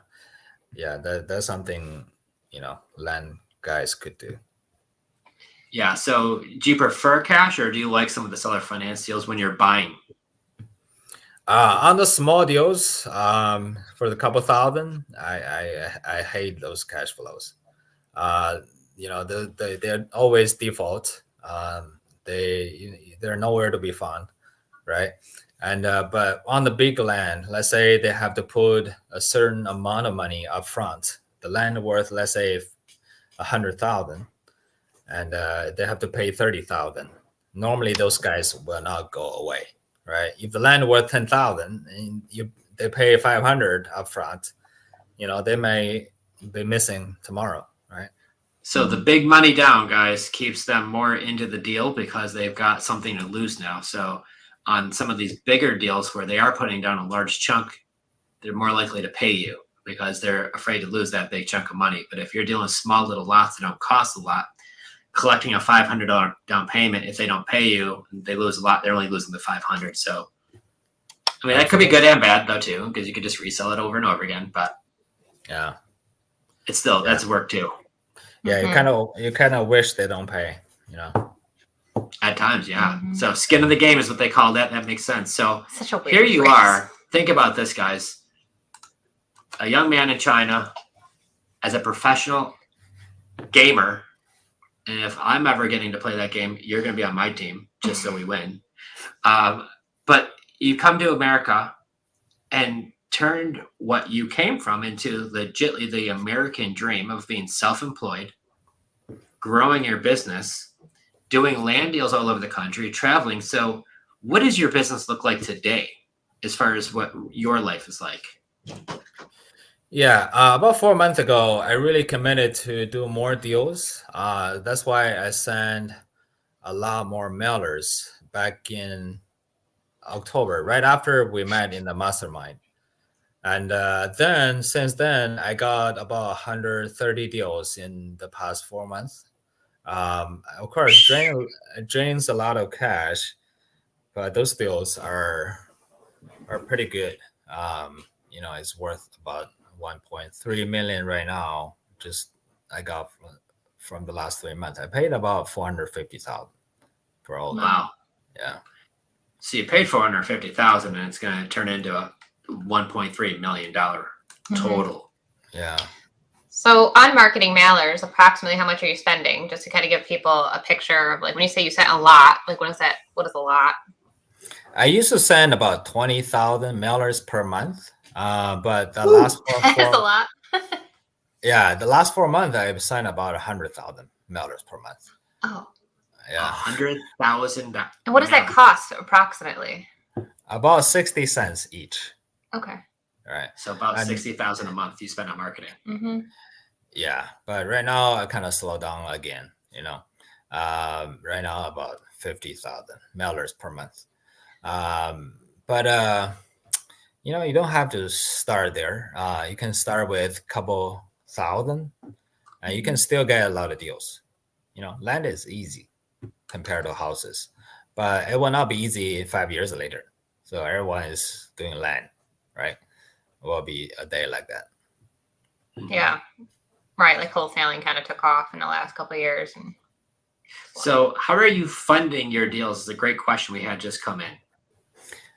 That's something land guys could do. Yeah. So do you prefer cash, or do you like some of the seller finance deals when you're buying? On the small deals, for the couple thousand, I hate those cash flows. They're always default. They're nowhere to be found, right? And but on the big land, let's say they have to put a certain amount of money up front. The land worth, let's say, 100,000, and they have to pay 30,000. Normally, those guys will not go away, right? If the land worth 10,000 and they pay 500 up front, they may be missing tomorrow, right? So the big money down, guys, keeps them more into the deal because they've got something to lose now. So on some of these bigger deals where they are putting down a large chunk, they're more likely to pay you because they're afraid to lose that big chunk of money. But if you're dealing small little lots that don't cost a lot, collecting a $500 down payment, if they don't pay you, they lose a lot. They're only losing the 500. So, I mean, that could be good and bad though too, because you could just resell it over and over again. But yeah, it's still that's work too. Yeah, you kind of wish they don't pay, At times, yeah. So skin of the game is what they call that. That makes sense. So Such a weird here you phrase. are. Think about this, guys. A young man in China as a professional gamer. And if I'm ever getting to play that game, you're going to be on my team just so we win. But you come to America and turned what you came from into legitimately the American dream of being self-employed, growing your business, doing land deals all over the country, traveling. So what does your business look like today as far as what your life is like? Yeah, about 4 months ago, I really committed to do more deals. That's why I sent a lot more mailers back in October, right after we met in the mastermind. And then, since then, I got about 130 deals in the past 4 months. Of course, drains a lot of cash, but those deals are pretty good. It's worth about 1.3 million right now. Just I got from the last 3 months. I paid about 450,000 for all that. Wow. Yeah. So you paid $450,000, and it's going to turn into a $1.3 million total. Yeah. So on marketing mailers, approximately how much are you spending? Just to kind of give people a picture of, like, when you say you sent a lot, like, what is that? What is a lot? I used to send about 20,000 mailers per month. But the last That's a lot. the last 4 months I've sent about 100,000 mailers per month. Oh. Yeah. 100,000. And what does that cost approximately? About 60 cents each. Okay. All right. So about 60,000 a month you spend on marketing. Mm-hmm. Yeah, but right now I kind of slow down again. Right now about 50,000 mailers per month. But you don't have to start there. You can start with a couple thousand, and you can still get a lot of deals. Land is easy compared to houses, but it will not be easy 5 years later. So everyone is doing land, right? It will be a day like that. Yeah. Right. Like wholesaling kind of took off in the last couple of years. And so how are you funding your deals? Is a great question we had just come in.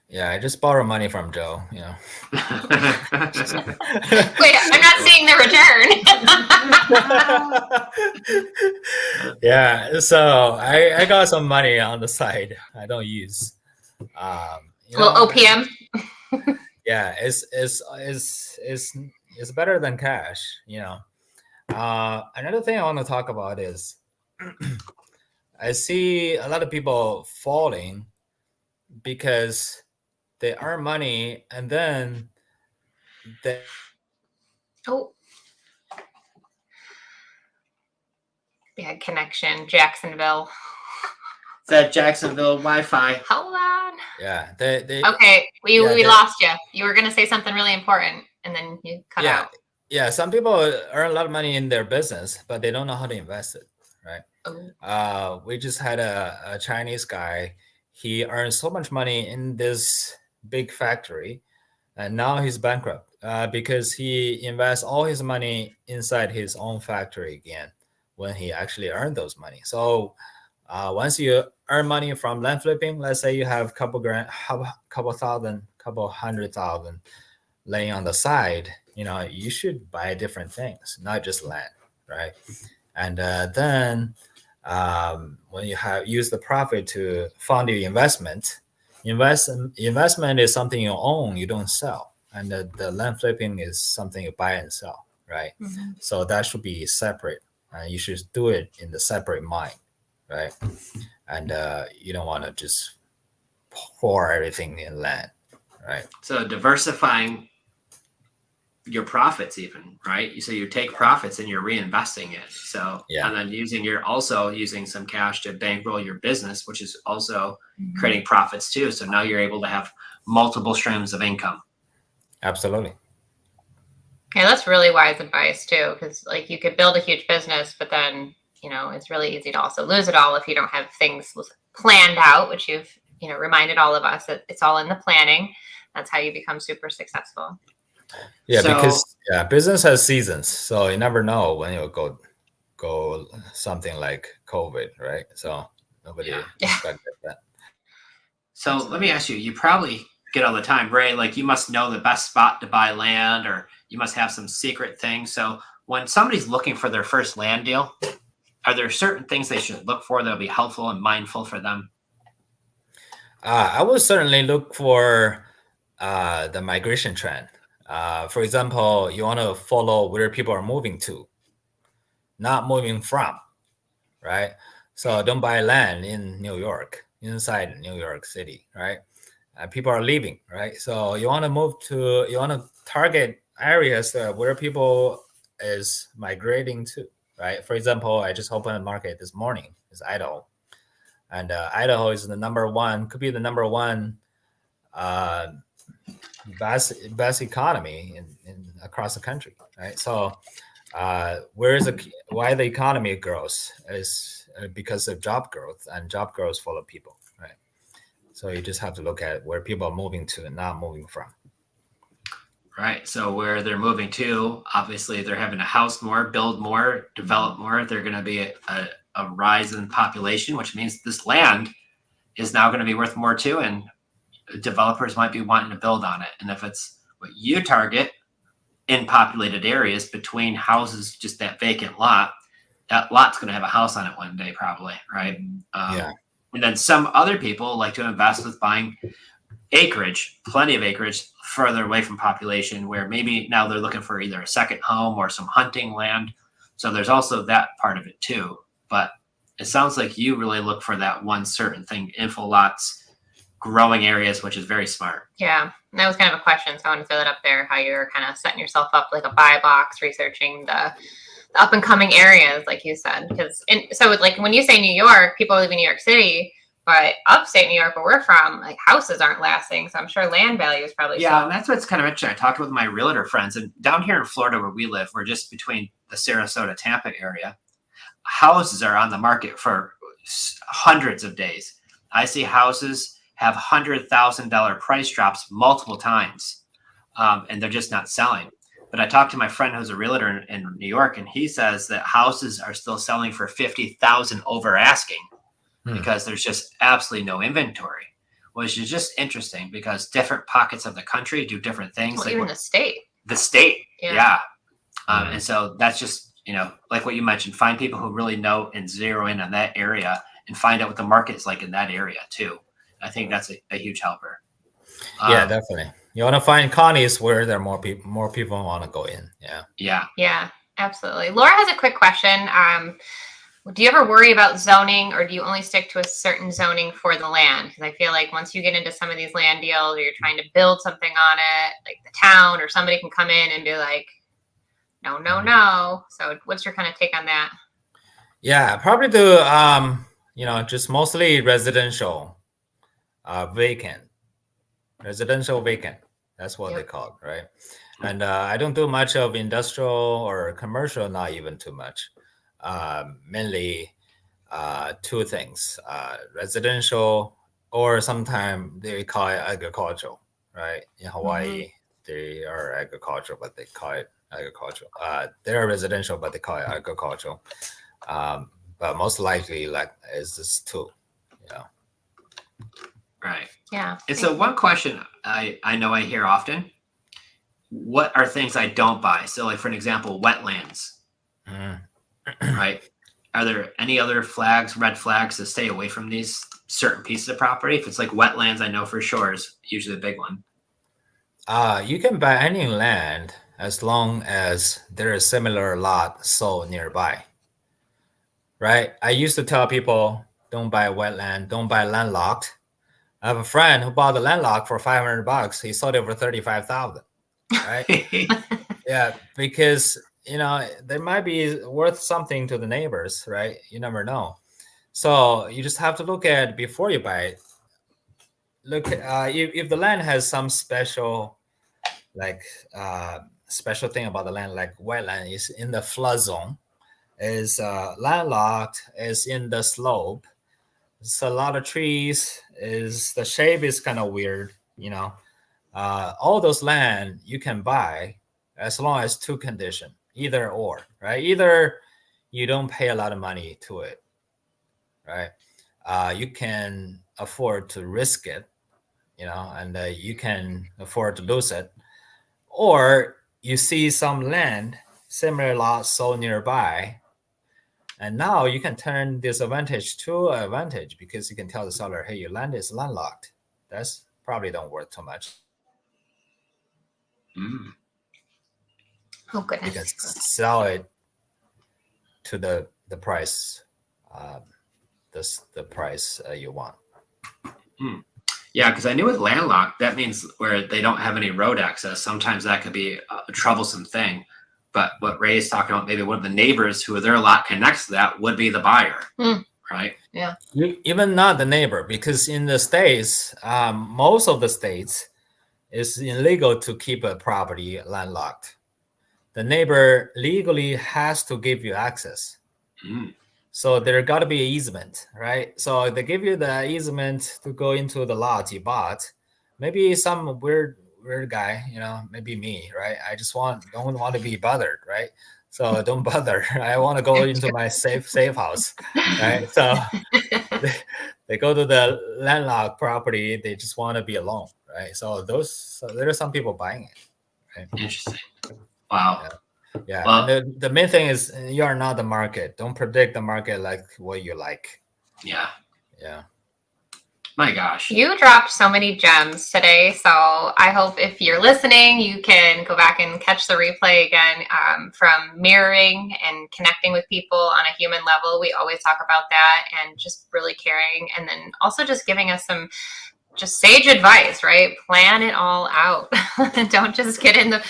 Yeah, I just borrow money from Joe. Wait, I'm not seeing the return. Yeah, so I got some money on the side I don't use. Well, OPM. Yeah, it's better than cash. Another thing I want to talk about is I see a lot of people falling because they earn money and then they Bad connection, Jacksonville. Is that Jacksonville Wi-Fi? Hold on. Yeah, they okay. We lost you. You were gonna say something really important, and then you cut out. Yeah, some people earn a lot of money in their business, but they don't know how to invest it, right? Oh. We just had a Chinese guy. He earned so much money in this big factory, and now he's bankrupt because he invests all his money inside his own factory again when he actually earned those money. So once you earn money from land flipping, let's say you have couple thousand, couple 100,000 laying on the side, you should buy different things, not just land, right? And then when you use the profit to fund your investment is something you own, you don't sell. And the land flipping is something you buy and sell, right? Mm-hmm. So that should be separate. You should do it in the separate mind, right? And you don't want to just pour everything in land, right? So diversifying your profits even, right? So you take profits and you're reinvesting it. So, and then you're also using some cash to bankroll your business, which is also creating profits too. So now you're able to have multiple streams of income. Absolutely. Yeah, that's really wise advice too, because like you could build a huge business, but then it's really easy to also lose it all if you don't have things planned out, which you've reminded all of us that it's all in the planning. That's how you become super successful. Yeah, because business has seasons, so you never know when you'll go something like COVID, right? So nobody expected that. So let me ask you, you probably get all the time, Ray, like you must know the best spot to buy land, or you must have some secret thing. So when somebody's looking for their first land deal, are there certain things they should look for that'll be helpful and mindful for them? I would certainly look for the migration trend. For example, you want to follow where people are moving to, not moving from, right? So don't buy land in New York, inside New York City, right? People are leaving, right? So you want to target areas where people is migrating to, right? For example, I just opened a market this morning. It's Idaho. And Idaho is could be the number one best economy in across the country, right? So why the economy grows is because of job growth, and job growth full of people, right? So you just have to look at where people are moving to and not moving from. Right. So where they're moving to, obviously they're having to house more, build more, develop more. They're going to be a rise in population, which means this land is now going to be worth more too. And developers might be wanting to build on it. And if it's what you target in populated areas between houses, just that vacant lot, that lot's going to have a house on it one day, probably. Right. Yeah. And then some other people like to invest with buying acreage, plenty of acreage further away from population, where maybe now they're looking for either a second home or some hunting land. So there's also that part of it too. But it sounds like you really look for that one certain thing, info lots, growing areas, which is very smart. Yeah, that was kind of a question, so I want to throw it up there, how you're kind of setting yourself up like a buy box, researching the up and coming areas, like you said. Because so like when you say New York, people live in New York City, but upstate New York, where we're from, like houses aren't lasting. So I'm sure land value is probably And that's what's kind of interesting. I talked with my realtor friends, and down here in Florida where we live, we're just between the Sarasota, Tampa area. Houses are on the market for hundreds of days. I see houses have $100,000 price drops multiple times, and they're just not selling. But I talked to my friend who's a realtor in New York, and he says that houses are still selling for $50,000 over asking because there's just absolutely no inventory, which is just interesting because different pockets of the country do different things. well, like even the state. The state, Yeah. And so that's just, like what you mentioned, find people who really know and zero in on that area and find out what the market is like in that area too. I think that's a huge helper. Yeah, definitely. You want to find counties where there are more people want to go in. Yeah, absolutely. Laura has a quick question. Do you ever worry about zoning, or do you only stick to a certain zoning for the land? Because I feel like once you get into some of these land deals, or you're trying to build something on it, like the town or somebody can come in and be like, no. So what's your kind of take on that? Yeah, probably do just mostly residential vacant. Residential vacant. That's what they call it, right? And I don't do much of industrial or commercial, not even too much. Mainly two things: residential, or sometimes they call it agricultural, right? In Hawaii, they are agricultural, but they call it agricultural. They're residential, but they call it agricultural. But most likely, like, is this two, Right. Yeah. And so one question I know I hear often: what are things I don't buy? So, like for an example, wetlands. Right. Are there any other red flags to stay away from these certain pieces of property? If it's like wetlands, I know for sure is usually the big one. You can buy any land as long as there is similar lot sold nearby. Right? I used to tell people, don't buy wetland, don't buy landlocked. I have a friend who bought the landlocked for $500. He sold it for $35,000. Right? Yeah, because they might be worth something to the neighbors, right? You never know. So you just have to look at before you buy it. Look, if the land has some special, special thing about the land, like wetland is in the flood zone, is landlocked, is in the slope. It's a lot of trees. Is the shape is kind of weird, all those land you can buy as long as two condition, either or, right? Either you don't pay a lot of money to it, right? You can afford to risk it, and you can afford to lose it, or you see some land, similar lots sold nearby, and now you can turn this advantage to an advantage because you can tell the seller, hey, your land is landlocked. That's probably don't worth too much. Oh goodness. You can sell it to the price, the price you want. Yeah, because I knew with landlocked, that means where they don't have any road access. Sometimes that could be a troublesome thing. But what Ray is talking about, maybe one of the neighbors who their lot connects to that would be the buyer, right? Yeah. Even not the neighbor, because in the States, most of the states, it's illegal to keep a property landlocked. The neighbor legally has to give you access. So there got to be an easement, right? So they give you the easement to go into the lot you bought. Maybe some weird weird guy, maybe me, right? I just don't want to be bothered, right? So don't bother. I want to go into my safe house, right? So they go to the landlocked property. They just want to be alone, right? So there are some people buying it, right? Interesting. Wow. Yeah. Well, And the main thing is you are not the market. Don't predict the market like what you like. Yeah. Yeah. My gosh. You dropped so many gems today. So I hope if you're listening, you can go back and catch the replay again, from mirroring and connecting with people on a human level. We always talk about that, and just really caring. And then also just giving us some just sage advice, right? Plan it all out. Don't just get in the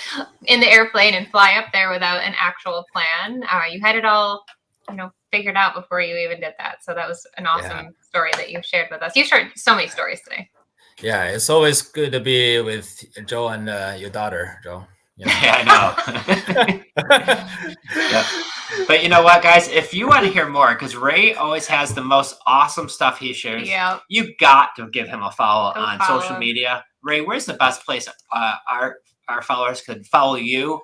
airplane and fly up there without an actual plan. You had it all, figured out before you even did that. So that was an awesome story that you shared with us. You shared so many stories today. Yeah, it's always good to be with Joe and your daughter, Joe. Yeah, I know. Yeah. But you know what, guys? If you want to hear more, because Ray always has the most awesome stuff he shares, you got to give him a follow on social media. Ray, where's the best place our followers could follow you?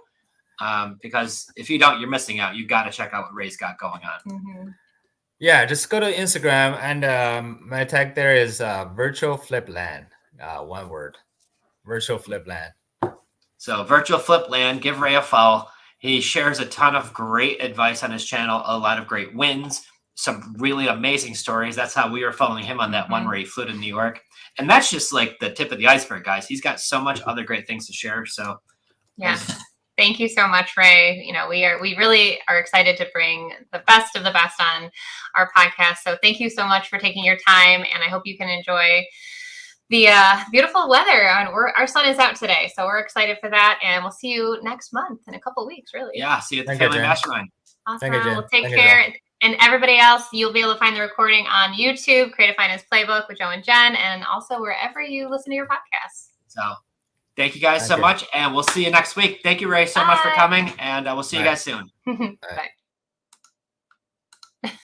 Because if you don't, you're missing out. You got to check out what Ray's got going on. Mm-hmm. Yeah, just go to Instagram, and my tag there is virtual flip land. One word, virtual flip land. So virtual flip land, give Ray a follow. He shares a ton of great advice on his channel, a lot of great wins, some really amazing stories. That's how we were following him on that one where he flew to New York. And that's just like the tip of the iceberg, guys. He's got so much other great things to share. So yeah. Thank you so much, Ray. We really are excited to bring the best of the best on our podcast. So thank you so much for taking your time, and I hope you can enjoy the beautiful weather. Our sun is out today, so we're excited for that, and we'll see you next month in a couple of weeks, really. Yeah, see you at the Family Mastermind. Awesome. Well, take care. And everybody else, you'll be able to find the recording on YouTube, Creative Finance Playbook with Joe and Jen, and also wherever you listen to your podcasts. So thank you guys so much, and we'll see you next week. Thank you, Ray, so much for coming, and we'll see you guys soon. Bye.